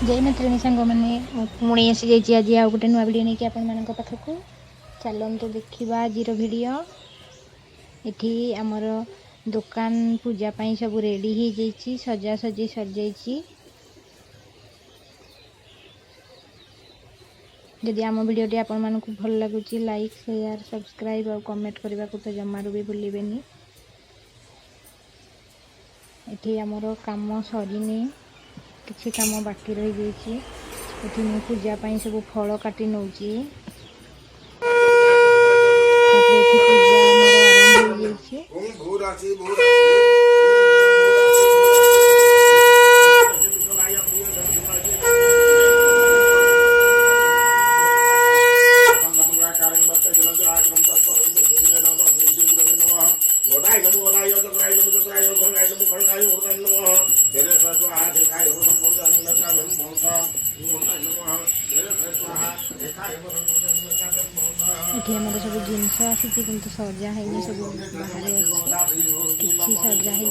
जय मित्रिणी सांग मैंने पुणी आसी जाइए आज आउ गोटे नुआ भिडियो नहीं आपण पाखक चलतु देखा आज भिडियो ये आमर दुकान पूजापाई सब रेडी हो जाइए सजा सजी सर जाइए। जदि आम भिडियोटी आपण मानक भल लगुच लाइक शेयर सब्सक्राइब और कमेंट करने को तो जमारू भी भूलें। ये आमर काम सरीनी किसी काम बाकी रही जाइए। ये पूजा पाई सब फल काटी नौची ये आम सब जिनस आसी कि सजा है सब बाहर किसी सजा है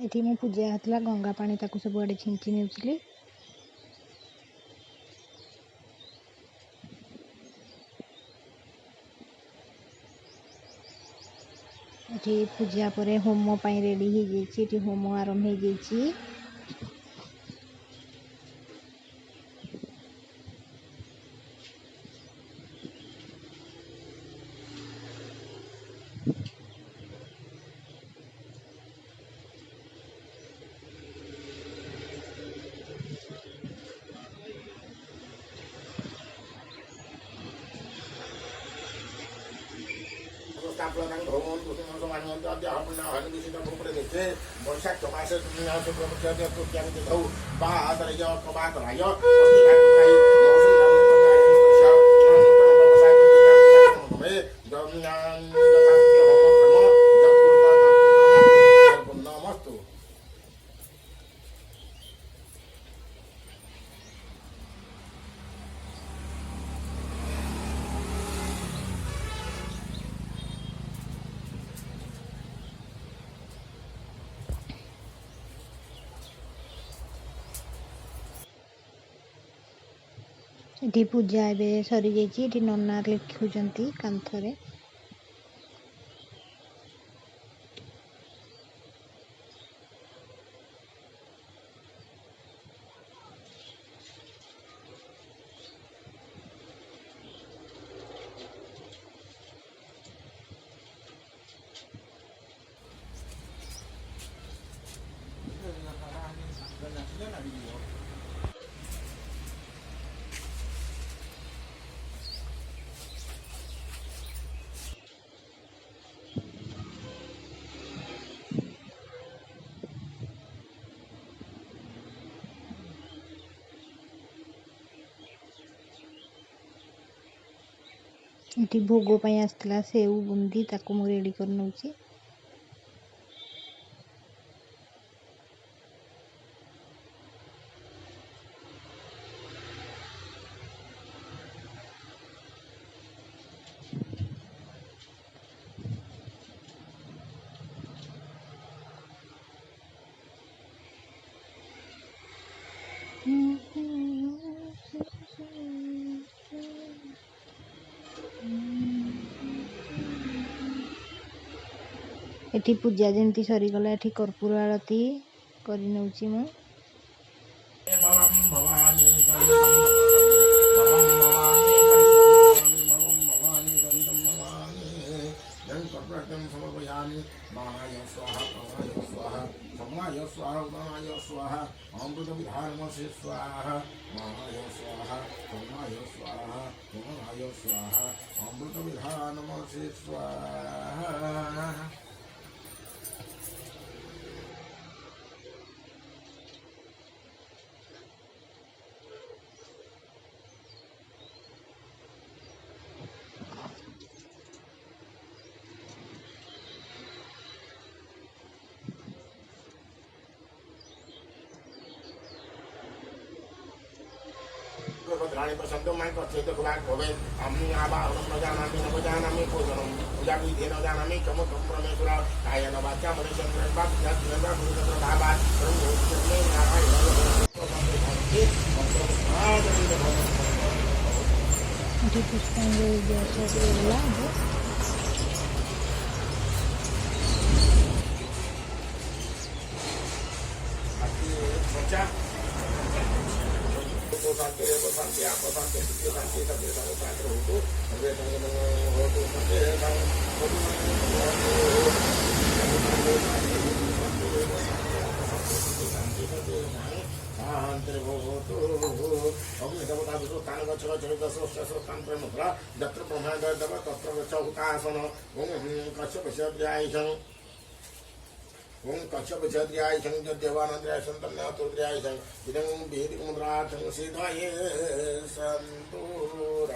ये मो पूजा होता गंगा पानी ताकू सब आड़े छिंची नेउछली। ये पूजा पर होम पाई रेडी हो जाइए। होम आरंभ हो जाइए। ये पूजा ए सरी जाइए। नना लिखुंट कांथरे ये भोग आसला सेऊ बुंदी ताकू मु रेडी कर नौची। ये पूजा जमी सरीगला ये कर्पूर आरती कर नौची मु। स्वाहा नमः स्वाहा महाय स्वाहा सोमाय स्वाहा सोमनाय स्वाहा अमृत विधान नमः स्वाहा। रानी प्रसन्न मैं कथ्येत कुलाक भवेत् अम्नि आवाहनं न जानामि न जानामि पूजनं पूजाविधि न जानामि चमकं परमेश्वर कायेन वाचा मनसेन्द्रेण वा बुद्ध्यात्मेन वा गुरुतत्वभावात् ब्रह्मोत्तमे नारायणं शांति शांति आप शांति शांति सभी शांति होतु तत्र ब्रह्मांडव तत्र चौतासन कश्यप ओम कश्यप जद्याय संग देवानंद्राय संतन्यातुद्राय संग इदं वेदिकमुद्रार्थं सीधाये संतूर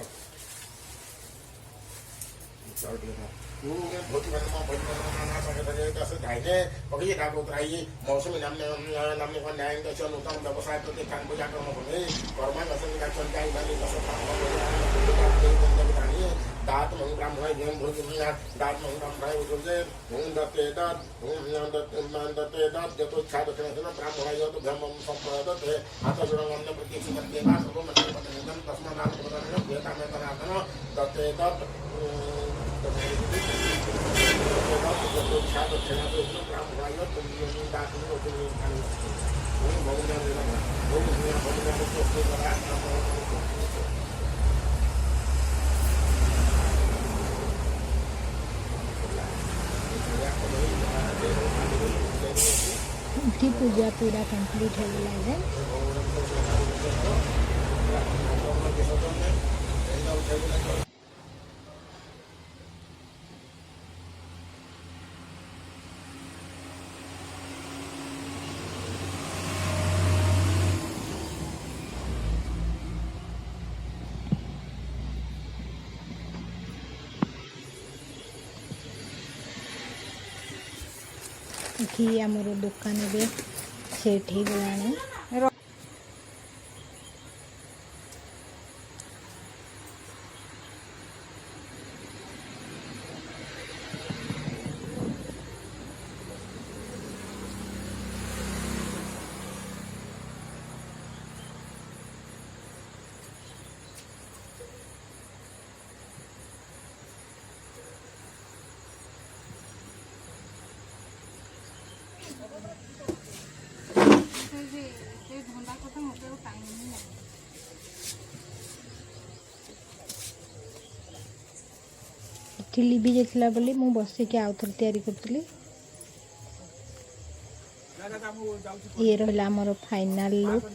पकड़िए ठाकुराई मौसमी नाम्य कन्याय नूतन व्यवसाय प्रतिष्ठान पूजा कर्म कर्मा दात मंग ब्राह्मणाय जयं भोजनाय दात मंग ब्राह्मणाय उद्रे ओम दत्ते दात जतोच्छा दक्षिणेन ब्राह्मणाय तो ब्रह्मं संप्रदते आतजुरंगं प्रतीक्षितते वा सर्वमन्त्रपठनं तस्मात् प्रदानं वेदामेतनातन दत्ते दात जतोच्छा दक्षिणेन ब्राह्मणाय तो दात ओम की पूजा पूरा कंप्लीट हो गया है। कि आमर दुकान भी सेट हो गला। लिभि जाता बोली मु बसिक आउ थे तैयारी करी। ये रहा आमर फाइनाल लुक।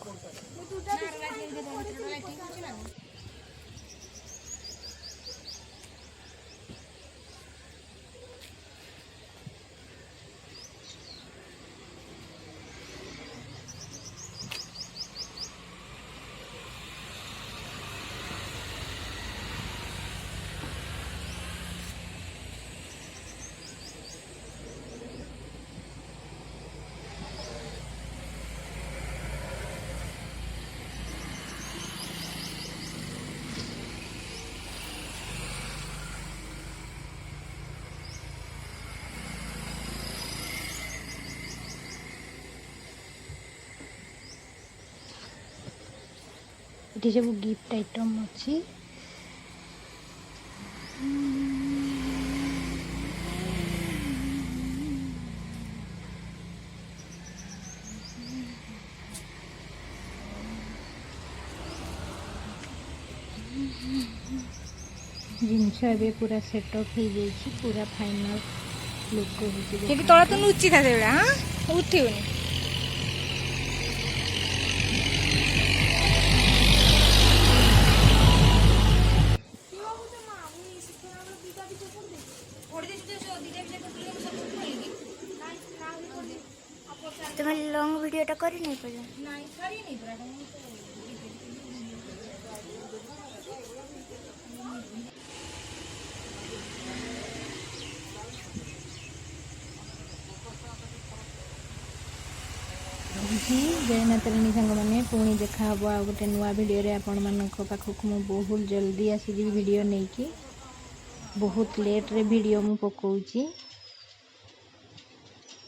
ये सब गिफ्ट आइटम अच्छी। जिनस ए पूरा सेटअप हो जाइए पूरा फाइनल लुक हो तला तो लुचि था उठे तुम्हें लॉन्ग वीडियोटा कर नहीं पारे नहीं सरी नहीं पूरा जय मातारानी सांग मैंने पुणी देखा आ गोटे नुआ भिडियो आपण मान पाखक मु बहुत जल्दी आसी भिडियो नहीं कि बहुत लेट रे वीडियो मु पकाउची।